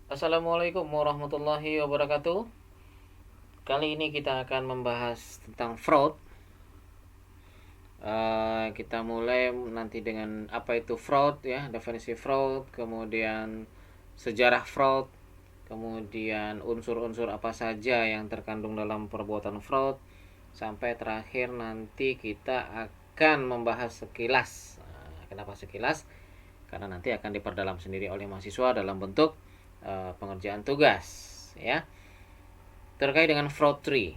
Assalamualaikum warahmatullahi wabarakatuh. Kali ini kita akan membahas tentang fraud. Kita mulai nanti dengan apa itu fraud, ya, definisi fraud, kemudian sejarah fraud, kemudian unsur-unsur apa saja yang terkandung dalam perbuatan fraud, sampai terakhir nanti kita akan membahas sekilas. Kenapa sekilas? Karena nanti akan diperdalam sendiri oleh mahasiswa dalam bentuk pengerjaan tugas, ya, terkait dengan fraud tree,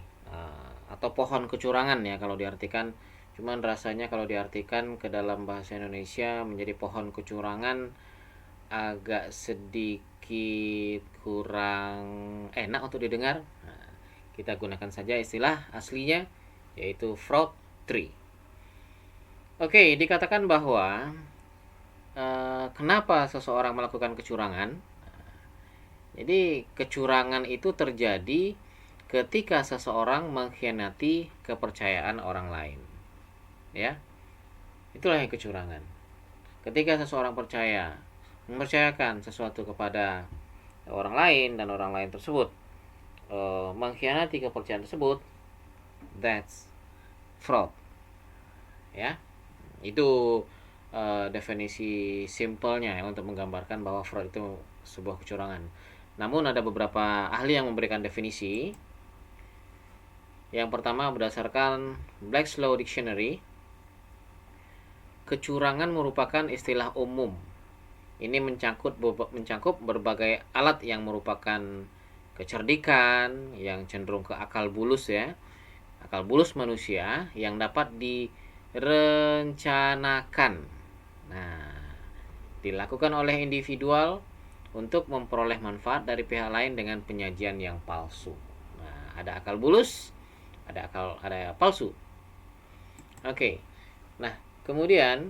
atau pohon kecurangan, ya, kalau diartikan. Cuman rasanya kalau diartikan ke dalam bahasa Indonesia menjadi pohon kecurangan agak sedikit kurang enak untuk didengar. Kita gunakan saja istilah aslinya, yaitu fraud tree. Oke, dikatakan bahwa kenapa seseorang melakukan kecurangan. Jadi kecurangan itu terjadi ketika seseorang mengkhianati kepercayaan orang lain. Ya, itulah yang kecurangan. Ketika seseorang mempercayakan sesuatu kepada orang lain dan orang lain tersebut mengkhianati kepercayaan tersebut, that's fraud. Ya, itu definisi simpelnya, ya, untuk menggambarkan bahwa fraud itu sebuah kecurangan. Namun ada beberapa ahli yang memberikan definisi. Yang pertama, berdasarkan Black's Law Dictionary, kecurangan merupakan istilah umum. Ini mencangkup berbagai alat yang merupakan kecerdikan, yang cenderung ke akal bulus, ya. Akal bulus manusia yang dapat direncanakan. Nah, dilakukan oleh individual untuk memperoleh manfaat dari pihak lain dengan penyajian yang palsu. Nah, ada akal bulus, ada palsu. Oke. Nah, kemudian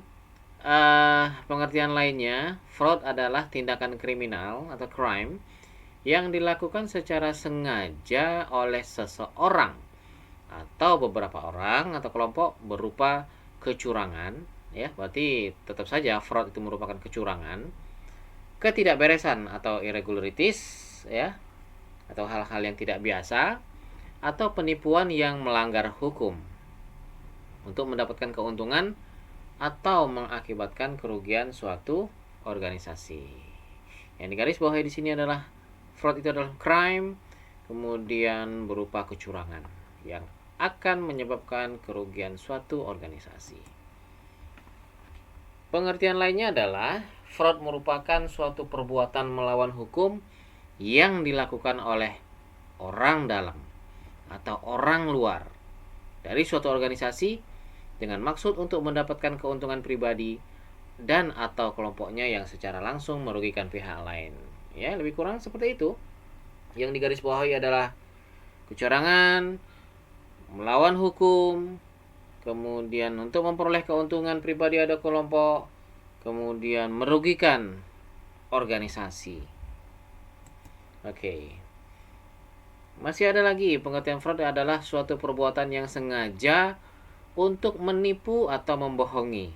pengertian lainnya, fraud adalah tindakan kriminal atau crime yang dilakukan secara sengaja oleh seseorang atau beberapa orang atau kelompok berupa kecurangan, ya. Berarti tetap saja fraud itu merupakan kecurangan, ketidakberesan atau irregularities, ya, atau hal-hal yang tidak biasa, atau penipuan yang melanggar hukum untuk mendapatkan keuntungan atau mengakibatkan kerugian suatu organisasi. Yang digarisbawahi di sini adalah fraud itu adalah crime, kemudian berupa kecurangan yang akan menyebabkan kerugian suatu organisasi. Pengertian lainnya adalah fraud merupakan suatu perbuatan melawan hukum yang dilakukan oleh orang dalam atau orang luar dari suatu organisasi dengan maksud untuk mendapatkan keuntungan pribadi dan atau kelompoknya yang secara langsung merugikan pihak lain. Ya, lebih kurang seperti itu. Yang digarisbawahi adalah kecurangan, melawan hukum, kemudian untuk memperoleh keuntungan pribadi ada kelompok, kemudian merugikan organisasi. Oke. Masih ada lagi, pengertian fraud adalah suatu perbuatan yang sengaja untuk menipu atau membohongi,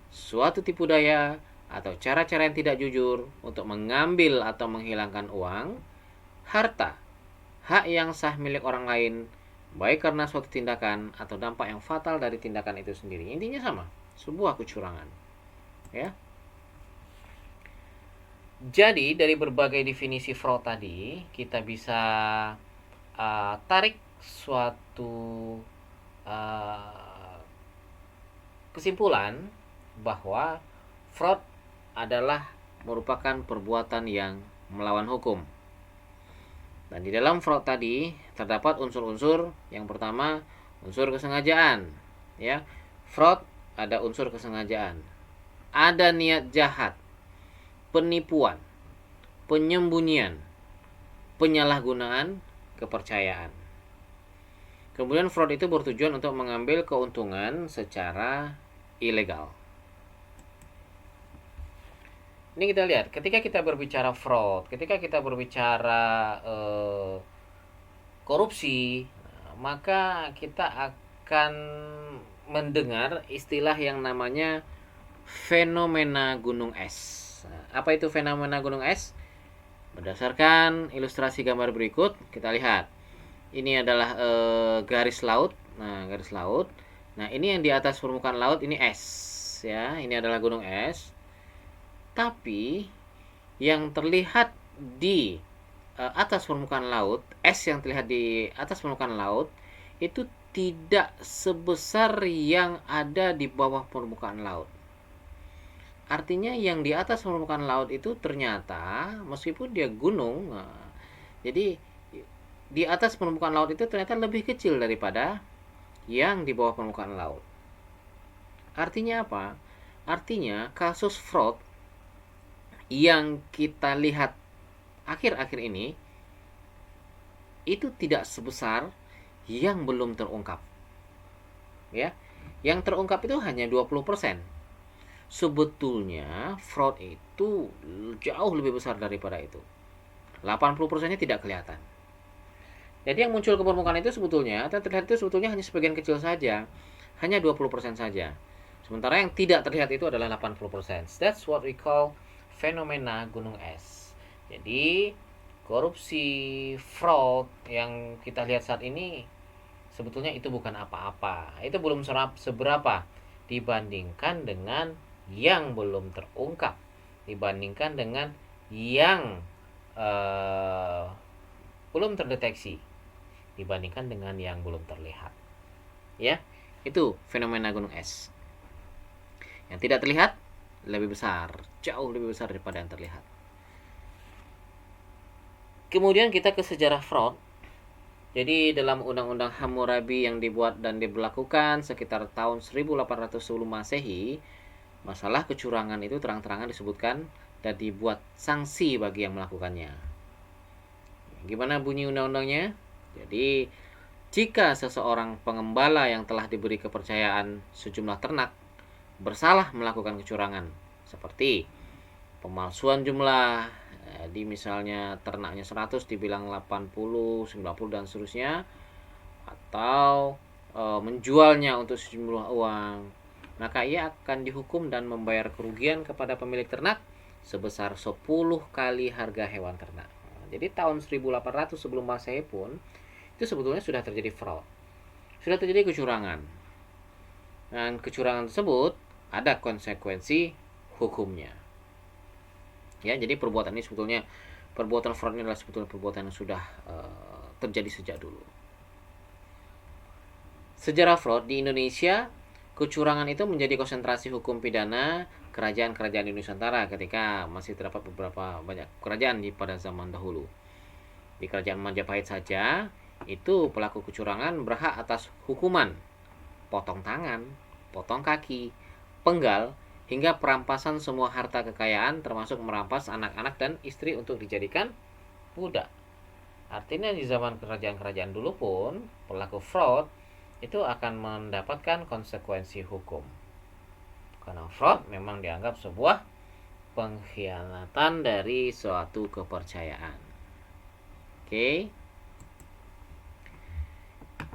suatu tipu daya atau cara-cara yang tidak jujur untuk mengambil atau menghilangkan uang, harta, hak yang sah milik orang lain, baik karena suatu tindakan atau dampak yang fatal dari tindakan itu sendiri. Intinya sama, sebuah kecurangan. Ya. Jadi dari berbagai definisi fraud tadi, kita bisa tarik suatu kesimpulan bahwa fraud adalah merupakan perbuatan yang melawan hukum. Dan di dalam fraud tadi terdapat unsur-unsur. Yang pertama, unsur kesengajaan. Ya, fraud ada unsur kesengajaan. Ada niat jahat, penipuan, penyembunyian, penyalahgunaan kepercayaan. Kemudian fraud itu bertujuan untuk mengambil keuntungan secara ilegal. Ini kita lihat, ketika kita berbicara fraud, ketika kita berbicara korupsi, maka kita akan mendengar istilah yang namanya fenomena gunung es. Apa itu fenomena gunung es? Berdasarkan ilustrasi gambar berikut, kita lihat. Ini adalah garis laut. Nah, garis laut. Nah, ini yang di atas permukaan laut ini es, ya. Ini adalah gunung es. Tapi yang terlihat di atas permukaan laut, es yang terlihat di atas permukaan laut itu tidak sebesar yang ada di bawah permukaan laut. Artinya yang di atas permukaan laut itu ternyata meskipun dia gunung, nah, jadi di atas permukaan laut itu ternyata lebih kecil daripada yang di bawah permukaan laut. Artinya apa? Artinya kasus fraud yang kita lihat akhir-akhir ini itu tidak sebesar yang belum terungkap. Ya. Yang terungkap itu hanya 20%. Sebetulnya fraud itu jauh lebih besar daripada itu. 80%-nya tidak kelihatan. Jadi yang muncul ke permukaan itu sebetulnya, atau terlihat itu sebetulnya hanya sebagian kecil saja. Hanya 20% saja. Sementara yang tidak terlihat itu adalah 80%. That's what we call fenomena gunung es. Jadi korupsi, fraud yang kita lihat saat ini sebetulnya itu bukan apa-apa. Itu belum seberapa dibandingkan dengan yang belum terungkap, dibandingkan dengan yang belum terdeteksi, dibandingkan dengan yang belum terlihat. Ya, itu fenomena gunung es. Yang tidak terlihat lebih besar, jauh lebih besar daripada yang terlihat. Kemudian kita ke sejarah fraud. Jadi dalam Undang-Undang Hammurabi yang dibuat dan diberlakukan sekitar tahun 1800 sebelum Masehi, masalah kecurangan itu terang-terangan disebutkan dan dibuat sanksi bagi yang melakukannya. Gimana bunyi undang-undangnya? Jadi, jika seseorang pengembala yang telah diberi kepercayaan sejumlah ternak bersalah melakukan kecurangan, seperti pemalsuan jumlah, di misalnya ternaknya 100 dibilang 80, 90 dan seterusnya, atau menjualnya untuk sejumlah uang, maka ia akan dihukum dan membayar kerugian kepada pemilik ternak sebesar 10 kali harga hewan ternak. Jadi tahun 1800 sebelum Masehi pun itu sebetulnya sudah terjadi fraud. Sudah terjadi kecurangan. Dan kecurangan tersebut ada konsekuensi hukumnya. Ya, jadi perbuatan ini sebetulnya, perbuatan fraud ini adalah sebetulnya perbuatan yang sudah terjadi sejak dulu. Sejarah fraud di Indonesia, kecurangan itu menjadi konsentrasi hukum pidana kerajaan-kerajaan di Nusantara ketika masih terdapat beberapa banyak kerajaan pada zaman dahulu. Di kerajaan Majapahit saja, itu pelaku kecurangan berhak atas hukuman potong tangan, potong kaki, penggal, hingga perampasan semua harta kekayaan termasuk merampas anak-anak dan istri untuk dijadikan budak. Artinya di zaman kerajaan-kerajaan dulu pun pelaku fraud itu akan mendapatkan konsekuensi hukum. Karena fraud memang dianggap sebuah pengkhianatan dari suatu kepercayaan. Oke.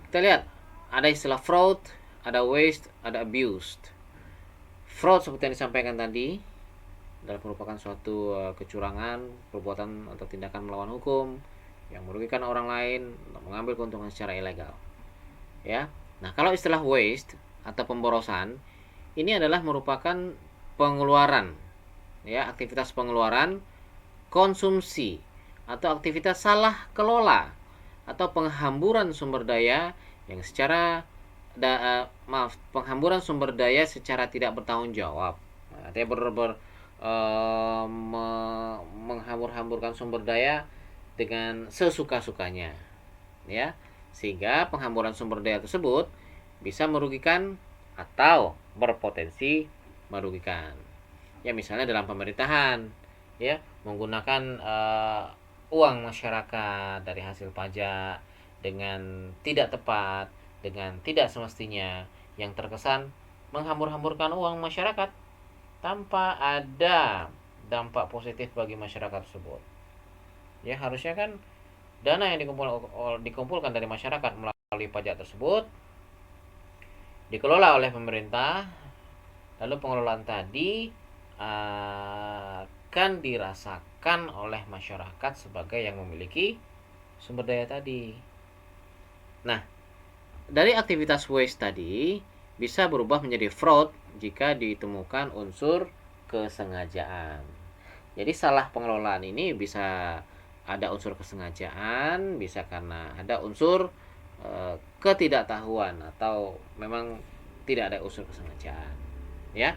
Kita lihat ada istilah fraud, ada waste, ada abused. Fraud seperti yang disampaikan tadi adalah merupakan suatu kecurangan, perbuatan atau tindakan melawan hukum yang merugikan orang lain untuk mengambil keuntungan secara ilegal. Ya. Nah, kalau istilah waste atau pemborosan ini adalah merupakan pengeluaran, ya, aktivitas pengeluaran, konsumsi atau aktivitas salah kelola atau penghamburan sumber daya yang secara penghamburan sumber daya secara tidak bertanggung jawab. Artinya menghambur-hamburkan sumber daya dengan sesuka-sukanya, ya, sehingga penghamburan sumber daya tersebut bisa merugikan atau berpotensi merugikan. Ya, misalnya dalam pemerintahan, ya, menggunakan uang masyarakat dari hasil pajak dengan tidak tepat, dengan tidak semestinya, yang terkesan menghambur-hamburkan uang masyarakat tanpa ada dampak positif bagi masyarakat tersebut. Ya, harusnya kan dana yang dikumpulkan dari masyarakat melalui pajak tersebut dikelola oleh pemerintah, lalu pengelolaan tadi akan dirasakan oleh masyarakat sebagai yang memiliki sumber daya tadi. Nah, dari aktivitas waste tadi bisa berubah menjadi fraud jika ditemukan unsur kesengajaan. Jadi salah pengelolaan ini bisa ada unsur kesengajaan, bisa karena ada unsur ketidaktahuan atau memang tidak ada unsur kesengajaan, ya.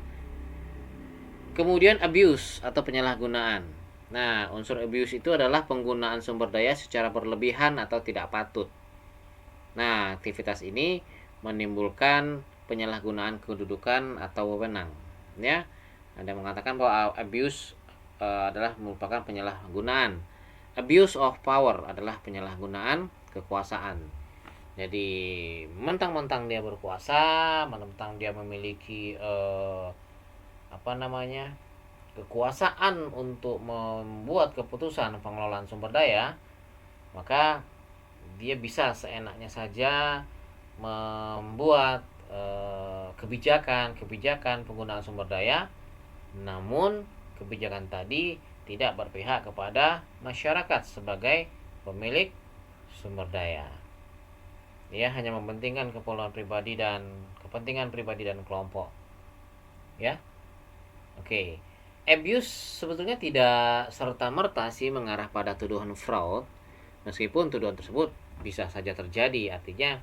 Kemudian abuse atau penyalahgunaan. Nah, unsur abuse itu adalah penggunaan sumber daya secara berlebihan atau tidak patut. Nah, aktivitas ini menimbulkan penyalahgunaan kedudukan atau wewenang, ya. Ada mengatakan bahwa abuse adalah merupakan penyalahgunaan. Abuse of power adalah penyalahgunaan kekuasaan. Jadi mentang-mentang dia berkuasa, mentang dia memiliki kekuasaan untuk membuat keputusan pengelolaan sumber daya, maka dia bisa seenaknya saja membuat kebijakan penggunaan sumber daya, namun kebijakan tadi tidak berpihak kepada masyarakat sebagai pemilik sumber daya. Dia hanya mementingkan keperluan pribadi dan kepentingan pribadi dan kelompok. Ya. Oke. Abuse sebetulnya tidak serta-merta sih mengarah pada tuduhan fraud, meskipun tuduhan tersebut bisa saja terjadi. Artinya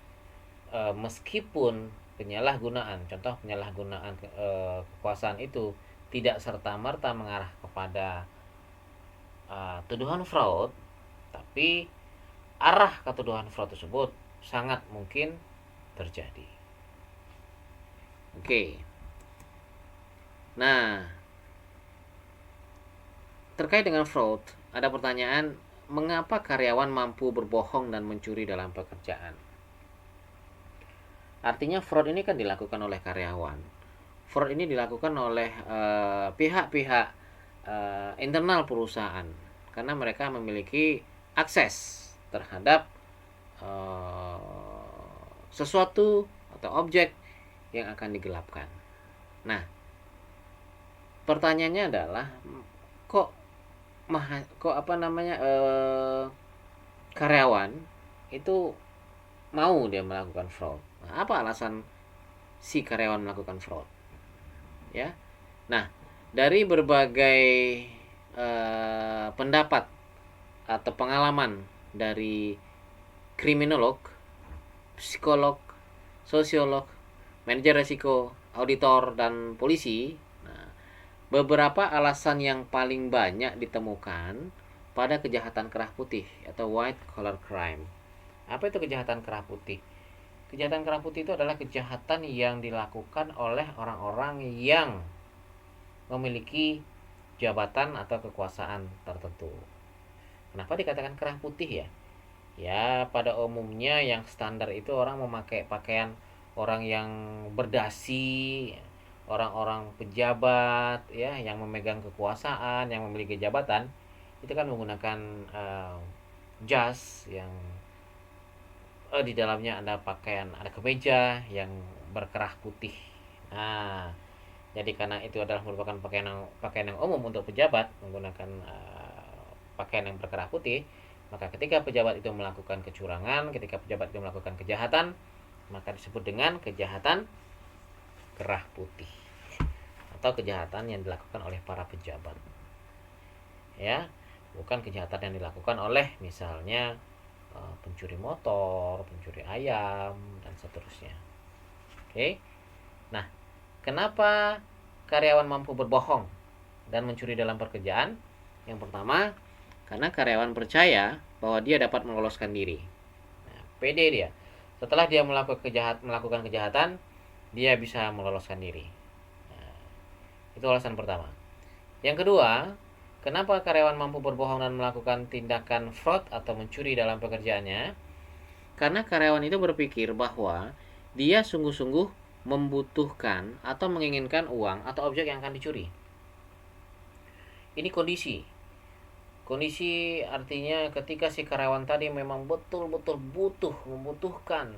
meskipun penyalahgunaan, contoh penyalahgunaan kekuasaan itu tidak serta-merta mengarah kepada tuduhan fraud, tapi arah ketuduhan fraud tersebut sangat mungkin terjadi. Oke. Nah, terkait dengan fraud, ada pertanyaan, mengapa karyawan mampu berbohong dan mencuri dalam pekerjaan? Artinya fraud ini kan dilakukan oleh karyawan. Fraud ini dilakukan oleh pihak-pihak internal perusahaan karena mereka memiliki akses terhadap sesuatu atau objek yang akan digelapkan. Nah, pertanyaannya adalah kok karyawan itu mau dia melakukan fraud. Nah, apa alasan si karyawan melakukan fraud? Ya. Nah, dari berbagai pendapat atau pengalaman dari kriminolog, psikolog, sosiolog, manajer resiko, auditor, dan polisi. Nah, beberapa alasan yang paling banyak ditemukan pada kejahatan kerah putih atau white collar crime. Apa itu kejahatan kerah putih? Kejahatan kerah putih itu adalah kejahatan yang dilakukan oleh orang-orang yang memiliki jabatan atau kekuasaan tertentu. Kenapa dikatakan kerah putih ya? Ya, pada umumnya yang standar itu orang memakai pakaian orang yang berdasi, orang-orang pejabat ya yang memegang kekuasaan, yang memiliki jabatan, itu kan menggunakan jas yang di dalamnya ada pakaian, ada kemeja yang berkerah putih. Nah, jadi karena itu adalah merupakan pakaian yang umum untuk pejabat menggunakan pakaian yang berkerah putih, maka ketika pejabat itu melakukan kecurangan, ketika pejabat itu melakukan kejahatan, maka disebut dengan kejahatan kerah putih atau kejahatan yang dilakukan oleh para pejabat. Ya, bukan kejahatan yang dilakukan oleh misalnya pencuri motor, pencuri ayam, dan seterusnya. Oke. Nah, kenapa karyawan mampu berbohong dan mencuri dalam pekerjaan? Yang pertama, karena karyawan percaya bahwa dia dapat meloloskan diri. Nah, pede dia. Setelah dia melakukan kejahatan, dia bisa meloloskan diri. Nah, itu alasan pertama. Yang kedua, kenapa karyawan mampu berbohong dan melakukan tindakan fraud atau mencuri dalam pekerjaannya? Karena karyawan itu berpikir bahwa dia sungguh-sungguh membutuhkan atau menginginkan uang atau objek yang akan dicuri. Ini kondisi artinya ketika si karyawan tadi memang betul-betul membutuhkan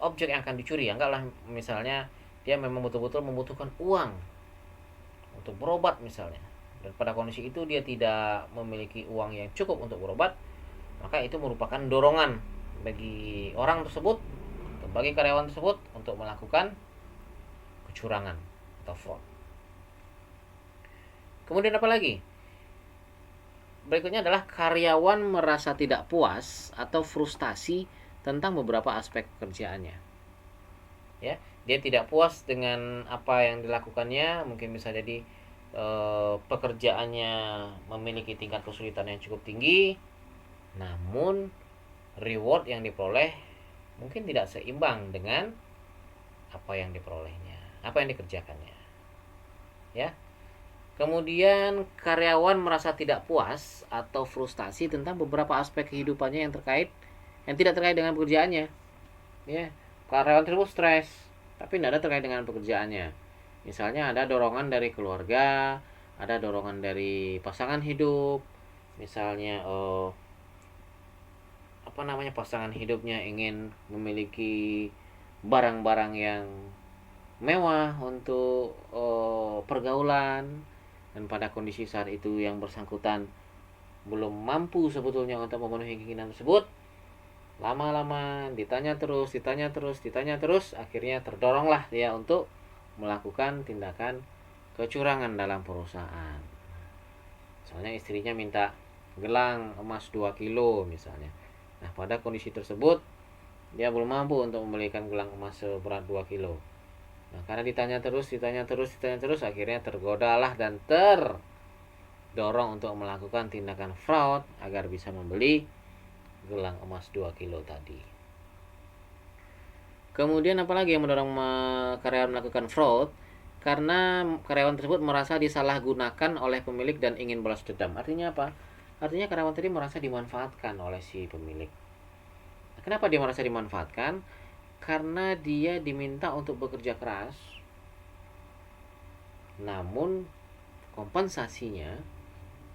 objek yang akan dicuri. Anggaplah misalnya dia memang betul-betul membutuhkan uang untuk berobat misalnya. dan pada kondisi itu dia tidak memiliki uang yang cukup untuk berobat, maka itu merupakan dorongan bagi orang tersebut atau bagi karyawan tersebut untuk melakukan kecurangan atau fraud. Kemudian apa lagi? Berikutnya adalah karyawan merasa tidak puas atau frustasi tentang beberapa aspek pekerjaannya. Ya, dia tidak puas dengan apa yang dilakukannya, mungkin bisa jadi pekerjaannya memiliki tingkat kesulitan yang cukup tinggi, namun reward yang diperoleh mungkin tidak seimbang dengan apa yang diperolehnya, apa yang dikerjakannya. Ya. Kemudian karyawan merasa tidak puas atau frustasi tentang beberapa aspek kehidupannya yang tidak terkait dengan pekerjaannya. Ya, karyawan tersebut stres, tapi tidak ada terkait dengan pekerjaannya. Misalnya ada dorongan dari keluarga, ada dorongan dari pasangan hidup. Misalnya pasangan hidupnya ingin memiliki barang-barang yang mewah untuk pergaulan, dan pada kondisi saat itu yang bersangkutan belum mampu sebetulnya untuk memenuhi keinginan tersebut. Lama-lama ditanya terus, akhirnya terdoronglah dia untuk melakukan tindakan kecurangan dalam perusahaan. Misalnya istrinya minta gelang emas 2 kilo misalnya. Nah, pada kondisi tersebut dia belum mampu untuk membelikan gelang emas seberat 2 kilo. Nah, karena ditanya terus, akhirnya tergodalah dan terdorong untuk melakukan tindakan fraud agar bisa membeli gelang emas 2 kilo tadi. Kemudian apalagi yang mendorong karyawan melakukan fraud? Karena karyawan tersebut merasa disalahgunakan oleh pemilik dan ingin balas dendam. Artinya apa? Artinya karyawan tadi merasa dimanfaatkan oleh si pemilik. Kenapa dia merasa dimanfaatkan? Karena dia diminta untuk bekerja keras, namun kompensasinya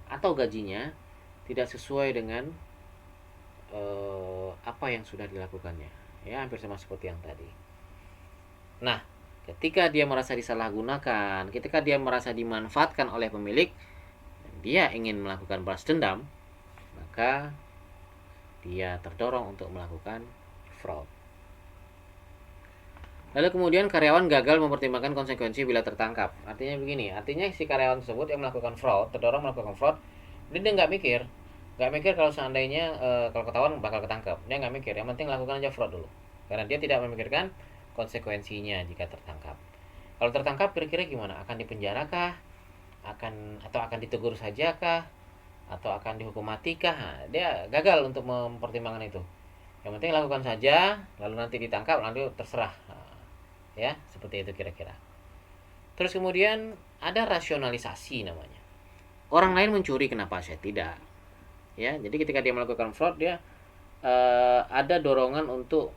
atau gajinya tidak sesuai dengan apa yang sudah dilakukannya. Ya, hampir sama seperti yang tadi. Nah, ketika dia merasa disalahgunakan, ketika dia merasa dimanfaatkan oleh pemilik, dia ingin melakukan balas dendam, maka dia terdorong untuk melakukan fraud. Lalu kemudian karyawan gagal mempertimbangkan konsekuensi bila tertangkap. Artinya begini, artinya si karyawan tersebut yang melakukan fraud, terdorong melakukan fraud, dia nggak mikir kalau seandainya kalau ketahuan bakal ketangkap. Dia nggak mikir, yang penting lakukan aja fraud dulu. Karena dia tidak memikirkan konsekuensinya jika tertangkap. Kalau tertangkap kira-kira gimana? Akan dipenjara kah? Akan ditegur saja kah? Atau akan dihukum mati kah? Nah, dia gagal untuk mempertimbangkan itu. Yang penting lakukan saja, lalu nanti ditangkap, lalu terserah. Ya, seperti itu kira-kira. Terus kemudian ada rasionalisasi namanya. Orang lain mencuri, kenapa saya tidak? Ya, jadi ketika dia melakukan fraud, dia ada dorongan untuk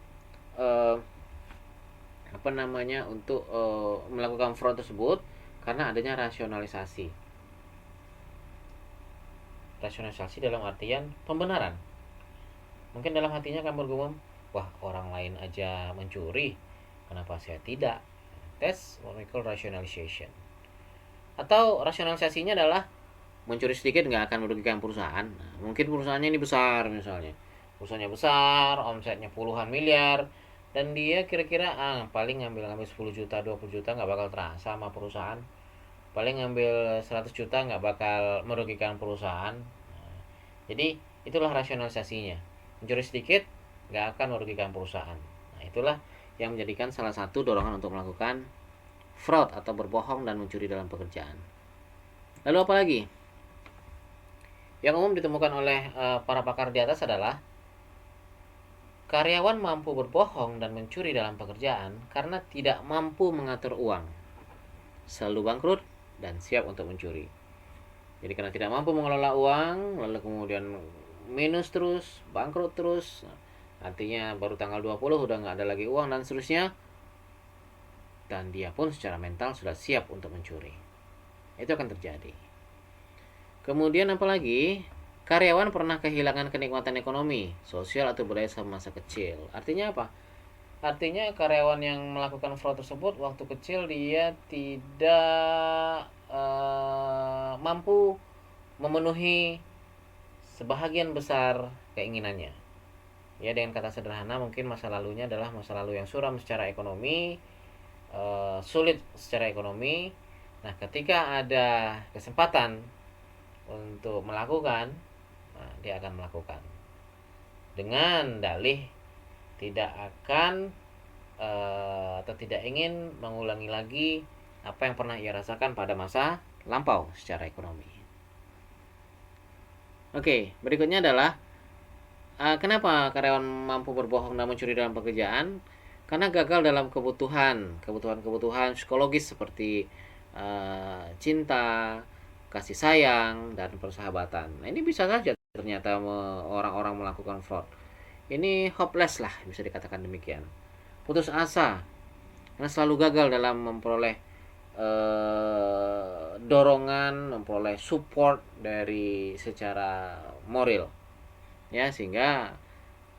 melakukan fraud tersebut karena adanya rasionalisasi. Rasionalisasi dalam artian pembenaran. Mungkin dalam hatinya akan bergumam, wah, orang lain aja mencuri, kenapa saya tidak? That's what we call rationalization. Atau rasionalisasinya adalah mencuri sedikit nggak akan merugikan perusahaan. Nah, mungkin perusahaannya ini besar misalnya. Perusahaannya besar, omsetnya puluhan miliar, dan dia kira-kira paling ngambil 10 juta, 20 juta nggak bakal terasa sama perusahaan. Paling ngambil 100 juta nggak bakal merugikan perusahaan. Nah, jadi itulah rasionalisasinya. Mencuri sedikit nggak akan merugikan perusahaan. Nah, itulah yang menjadikan salah satu dorongan untuk melakukan fraud atau berbohong dan mencuri dalam pekerjaan. Lalu apa lagi? Yang umum ditemukan oleh para pakar di atas adalah karyawan mampu berbohong dan mencuri dalam pekerjaan karena tidak mampu mengatur uang, selalu bangkrut dan siap untuk mencuri. Jadi karena tidak mampu mengelola uang, lalu kemudian minus terus, bangkrut terus, artinya baru tanggal 20 udah nggak ada lagi uang dan seterusnya, dan dia pun secara mental sudah siap untuk mencuri. Itu akan terjadi. Kemudian apalagi, karyawan pernah kehilangan kenikmatan ekonomi, sosial atau budaya semasa kecil. Artinya apa? artinya karyawan yang melakukan fraud tersebut waktu kecil dia tidak mampu memenuhi sebahagian besar keinginannya. Ya, dengan kata sederhana mungkin masa lalunya adalah masa lalu yang suram secara ekonomi, sulit secara ekonomi. Nah, ketika ada kesempatan untuk melakukan, nah, dia akan melakukan dengan dalih tidak akan atau tidak ingin mengulangi lagi apa yang pernah ia rasakan pada masa lampau secara ekonomi. Oke, berikutnya adalah kenapa karyawan mampu berbohong dan mencuri dalam pekerjaan? Karena gagal dalam kebutuhan psikologis seperti cinta, kasih sayang, dan persahabatan. Nah, ini bisa saja ternyata orang-orang melakukan fraud. Ini hopeless lah, bisa dikatakan demikian. Putus asa, karena selalu gagal dalam memperoleh dorongan, memperoleh support dari secara moral, ya, sehingga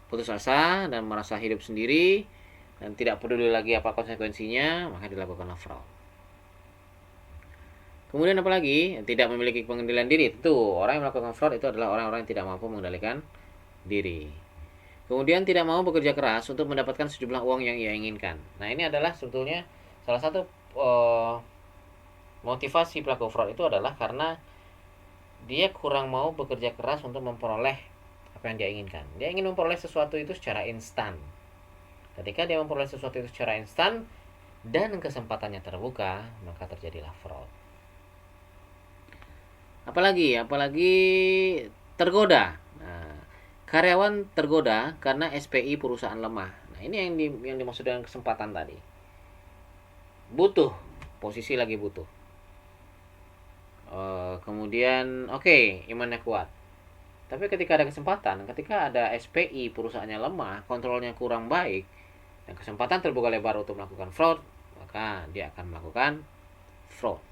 putus asa dan merasa hidup sendiri dan tidak peduli lagi apa konsekuensinya, maka dilakukanlah fraud. Kemudian apalagi tidak memiliki pengendalian diri. Tentu orang yang melakukan fraud itu adalah orang-orang yang tidak mampu mengendalikan diri. Kemudian tidak mau bekerja keras untuk mendapatkan sejumlah uang yang ia inginkan. Nah, ini adalah sebetulnya salah satu motivasi pelaku fraud itu adalah karena dia kurang mau bekerja keras untuk memperoleh apa yang dia inginkan. Dia ingin memperoleh sesuatu itu secara instan. Ketika dia memperoleh sesuatu itu secara instan dan kesempatannya terbuka, maka terjadilah fraud. Apalagi tergoda. Nah, karyawan tergoda karena SPI perusahaan lemah. Nah, ini yang dimaksud dengan kesempatan tadi. Butuh, posisi lagi butuh. Kemudian imannya kuat. Tapi ketika ada kesempatan, ketika ada SPI perusahaannya lemah, kontrolnya kurang baik, dan kesempatan terbuka lebar untuk melakukan fraud, maka dia akan melakukan fraud.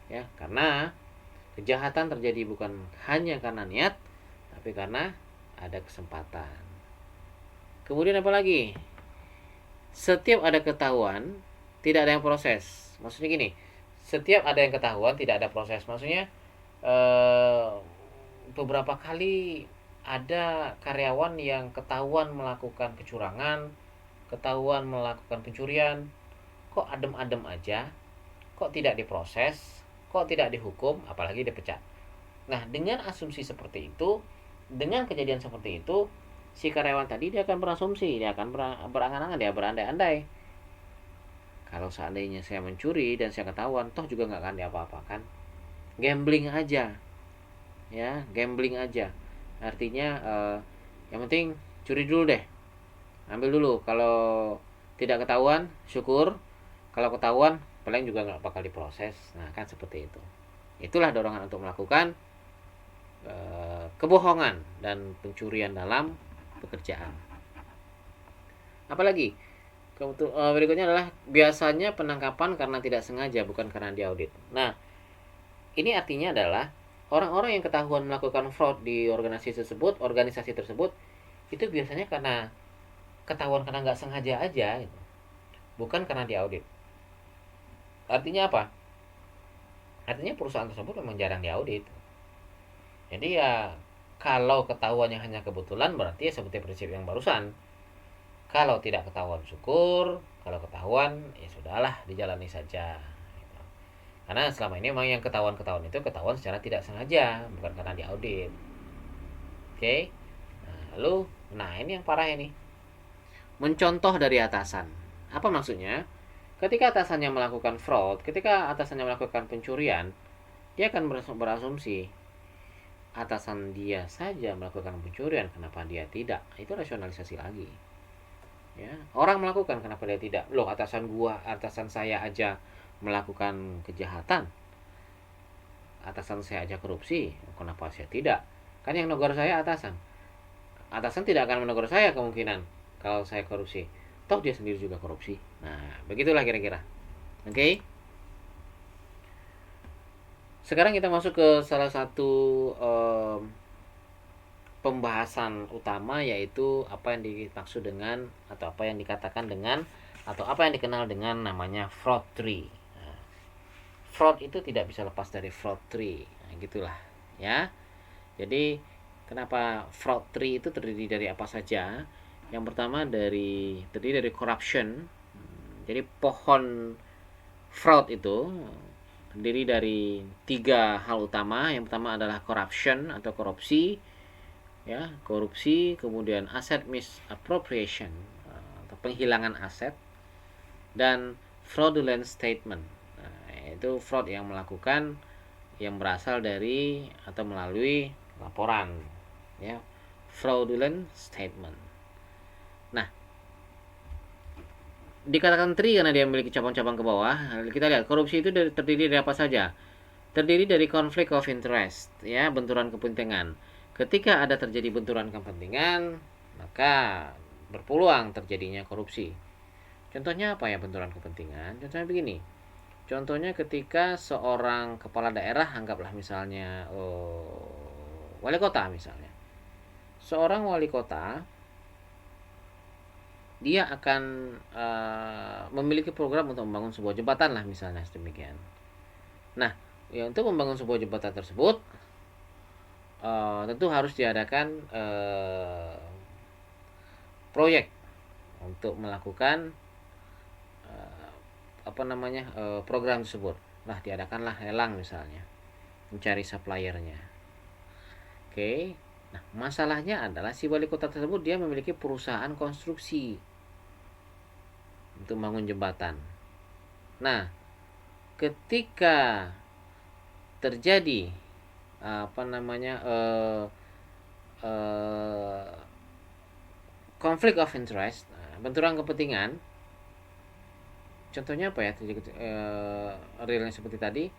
Ya, karena kejahatan terjadi bukan hanya karena niat, tapi karena ada kesempatan. Kemudian apalagi? Setiap ada ketahuan, tidak ada yang proses. Maksudnya gini, setiap ada yang ketahuan, tidak ada proses. Maksudnya beberapa kali ada karyawan yang ketahuan melakukan kecurangan, ketahuan melakukan pencurian, kok adem-adem aja, kok tidak diproses, kok tidak dihukum, apalagi dipecat. Nah, dengan asumsi seperti itu, dengan kejadian seperti itu, si karyawan tadi dia akan berasumsi, dia akan berangan-angan, dia berandai-andai. Kalau seandainya saya mencuri dan saya ketahuan, toh juga nggak akan diapa-apakan. Gambling aja, ya, gambling aja. Artinya yang penting curi dulu deh, ambil dulu. Kalau tidak ketahuan, syukur. Kalau ketahuan, paling juga nggak bakal diproses. Nah, kan seperti itu. Itulah dorongan untuk melakukan kebohongan dan pencurian dalam pekerjaan. Apalagi berikutnya adalah biasanya penangkapan karena tidak sengaja, bukan karena diaudit. Nah, ini artinya adalah orang-orang yang ketahuan melakukan fraud di organisasi tersebut itu biasanya karena ketahuan karena nggak sengaja aja, gitu. Bukan karena diaudit. Artinya apa? Artinya perusahaan tersebut memang jarang diaudit. Jadi ya, kalau ketahuannya hanya kebetulan, berarti ya seperti prinsip yang barusan. Kalau tidak ketahuan syukur, kalau ketahuan ya sudahlah, dijalani saja. Karena selama ini memang yang ketahuan itu ketahuan secara tidak sengaja, bukan karena diaudit. Oke. Nah ini yang parah ini. Mencontoh dari atasan. Apa maksudnya? Ketika atasannya melakukan fraud, ketika atasannya melakukan pencurian, dia akan berasumsi atasan dia saja melakukan pencurian, kenapa dia tidak? Itu rasionalisasi lagi. Ya, orang melakukan, kenapa dia tidak? Loh, atasan saya aja melakukan kejahatan, atasan saya aja korupsi, kenapa saya tidak? Kan yang negur saya atasan tidak akan menegur saya kemungkinan kalau saya korupsi, toh dia sendiri juga korupsi. Nah, begitulah kira-kira. Oke. Sekarang kita masuk ke salah satu pembahasan utama, yaitu apa yang dimaksud dengan atau apa yang dikatakan dengan atau apa yang dikenal dengan namanya fraud tree. Nah, fraud itu tidak bisa lepas dari fraud tree. Nah, gitulah ya. Jadi kenapa fraud tree itu terdiri dari apa saja? Yang pertama terdiri dari corruption. Jadi pohon fraud itu terdiri dari 3 hal utama. Yang pertama adalah corruption atau korupsi, ya, korupsi, kemudian asset misappropriation atau penghilangan aset, dan fraudulent statement. Nah, itu fraud yang berasal dari atau melalui laporan, ya, fraudulent statement. Nah, dikatakan tree karena dia memiliki cabang-cabang ke bawah. Kita lihat korupsi itu terdiri dari apa saja. Terdiri dari conflict of interest, ya, benturan kepentingan. Ketika ada terjadi benturan kepentingan, maka berpeluang terjadinya korupsi. Contohnya apa ya benturan kepentingan? Contohnya begini. Contohnya ketika seorang kepala daerah, anggaplah misalnya wali kota misalnya. Seorang wali kota, dia akan memiliki program untuk membangun sebuah jembatan lah misalnya demikian. Nah, ya, untuk membangun sebuah jembatan tersebut tentu harus diadakan proyek untuk melakukan program tersebut. Nah, diadakanlah lelang misalnya, mencari suppliernya. Oke. Nah, masalahnya adalah si wali kota tersebut dia memiliki perusahaan konstruksi untuk membangun jembatan. Nah, ketika terjadi conflict of interest, benturan kepentingan. Contohnya apa ya? Realnya seperti tadi,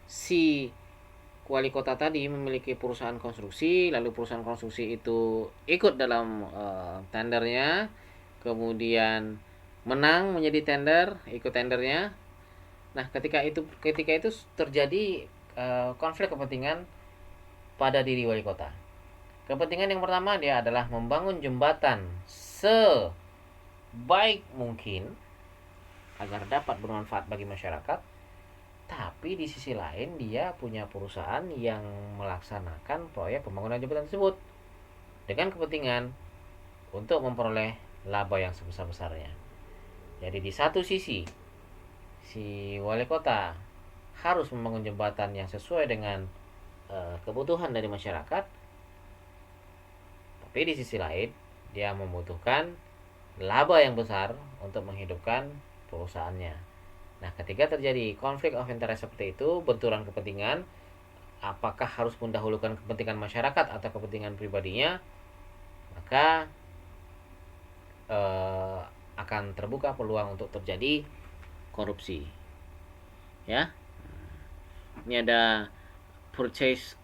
si wali kota tadi memiliki perusahaan konstruksi, lalu perusahaan konstruksi itu ikut dalam tendernya, kemudian menang menjadi ikut tendernya. Nah, ketika itu terjadi konflik kepentingan pada diri wali kota. Kepentingan yang pertama dia adalah membangun jembatan sebaik mungkin agar dapat bermanfaat bagi masyarakat. Tapi di sisi lain dia punya perusahaan yang melaksanakan proyek pembangunan jembatan tersebut dengan kepentingan untuk memperoleh laba yang sebesar-besarnya. Jadi di satu sisi si wali kota harus membangun jembatan yang sesuai dengan kebutuhan dari masyarakat, tapi di sisi lain dia membutuhkan laba yang besar untuk menghidupkan perusahaannya. Nah, ketika terjadi konflik of interest seperti itu, benturan kepentingan, apakah harus mendahulukan kepentingan masyarakat atau kepentingan pribadinya, maka akan terbuka peluang untuk terjadi korupsi. Ya, ini ada purchase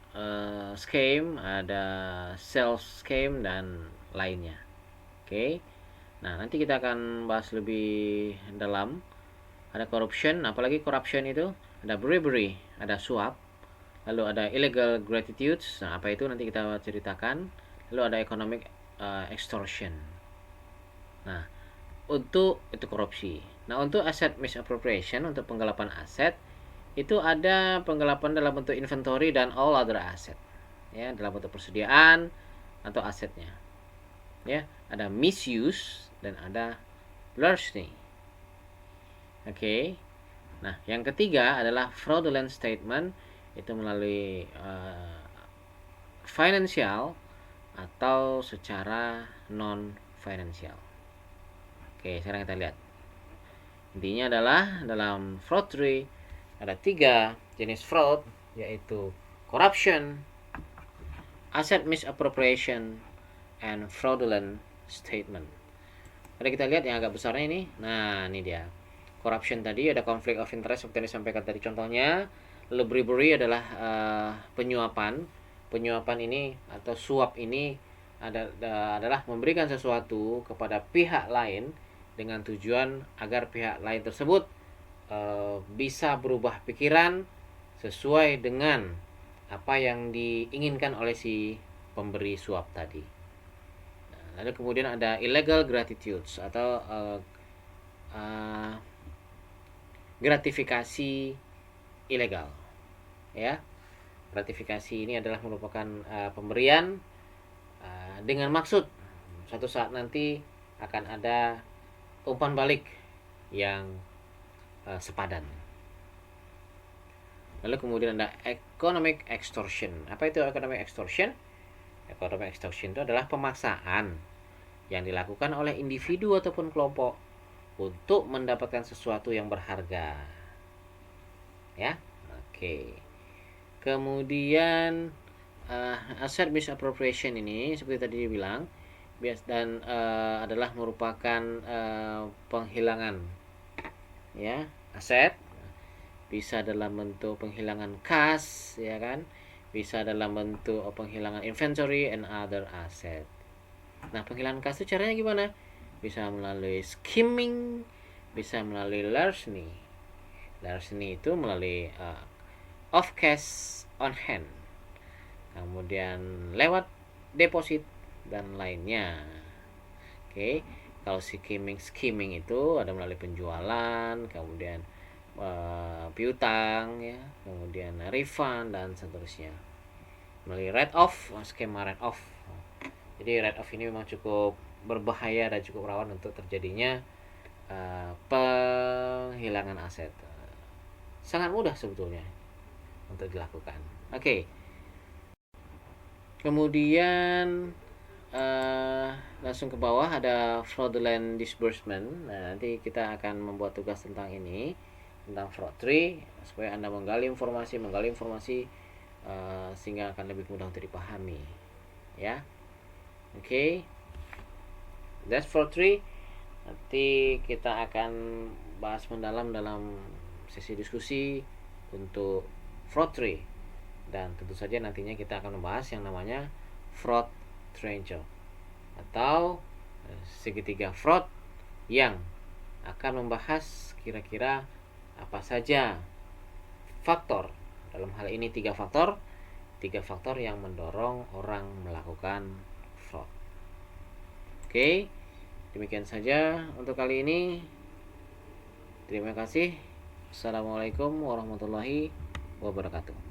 scheme, ada sales scheme, dan lainnya. Oke. Nah, nanti kita akan bahas lebih dalam. Ada corruption, apalagi corruption itu ada bribery, ada suap, lalu ada illegal gratitudes. Nah, apa itu nanti kita ceritakan. Lalu ada economic extortion. Nah, untuk itu korupsi. Nah, untuk asset misappropriation, untuk penggelapan aset, itu ada penggelapan dalam bentuk inventory dan all other asset. Ya, dalam bentuk persediaan atau asetnya. Ya, ada misuse dan ada larceny. Oke. Nah, yang ketiga adalah fraudulent statement, itu melalui financial atau secara non financial. Oke, sekarang kita lihat. Intinya adalah dalam fraud tree ada 3 jenis fraud, yaitu corruption, asset misappropriation, and fraudulent statement. Mari kita lihat yang agak besarnya ini. Nah, ini dia. Corruption tadi ada conflict of interest seperti yang disampaikan tadi contohnya. Lalu bribery adalah penyuapan. Penyuapan ini atau suap ini adalah memberikan sesuatu kepada pihak lain dengan tujuan agar pihak lain tersebut bisa berubah pikiran sesuai dengan apa yang diinginkan oleh si pemberi suap tadi. Nah, lalu kemudian ada illegal gratitudes atau gratifikasi ilegal, ya. Gratifikasi ini adalah merupakan pemberian dengan maksud suatu saat nanti akan ada umpan balik yang sepadan. Lalu kemudian ada economic extortion. Apa itu economic extortion? Economic extortion itu adalah pemaksaan yang dilakukan oleh individu ataupun kelompok untuk mendapatkan sesuatu yang berharga. Ya, oke. Kemudian asset misappropriation ini seperti tadi dibilang dan adalah merupakan penghilangan, ya, aset. Bisa dalam bentuk penghilangan kas, ya kan, bisa dalam bentuk penghilangan inventory and other asset. Nah, penghilangan kas itu caranya gimana? Bisa melalui skimming, bisa melalui larceny. Larceny itu melalui off cash on hand, kemudian lewat deposit dan lainnya. Oke, kalau skimming itu ada melalui penjualan, kemudian piutang, ya, kemudian refund dan seterusnya. Melalui write off, skema write off. Jadi write off ini memang cukup berbahaya dan cukup rawan untuk terjadinya penghilangan aset. Sangat mudah sebetulnya untuk dilakukan. Oke. Kemudian langsung ke bawah ada fraudulent disbursement. Nah, nanti kita akan membuat tugas tentang ini, tentang fraud tree, supaya Anda menggali informasi sehingga akan lebih mudah untuk dipahami, ya. Oke. That's fraud tree. Nanti kita akan bahas mendalam dalam sesi diskusi untuk fraud tree, dan tentu saja nantinya kita akan membahas yang namanya fraud triangle atau segitiga fraud, yang akan membahas kira-kira apa saja faktor, dalam hal ini tiga faktor yang mendorong orang melakukan fraud. Oke, demikian saja untuk kali ini. Terima kasih. Assalamualaikum warahmatullahi wabarakatuh.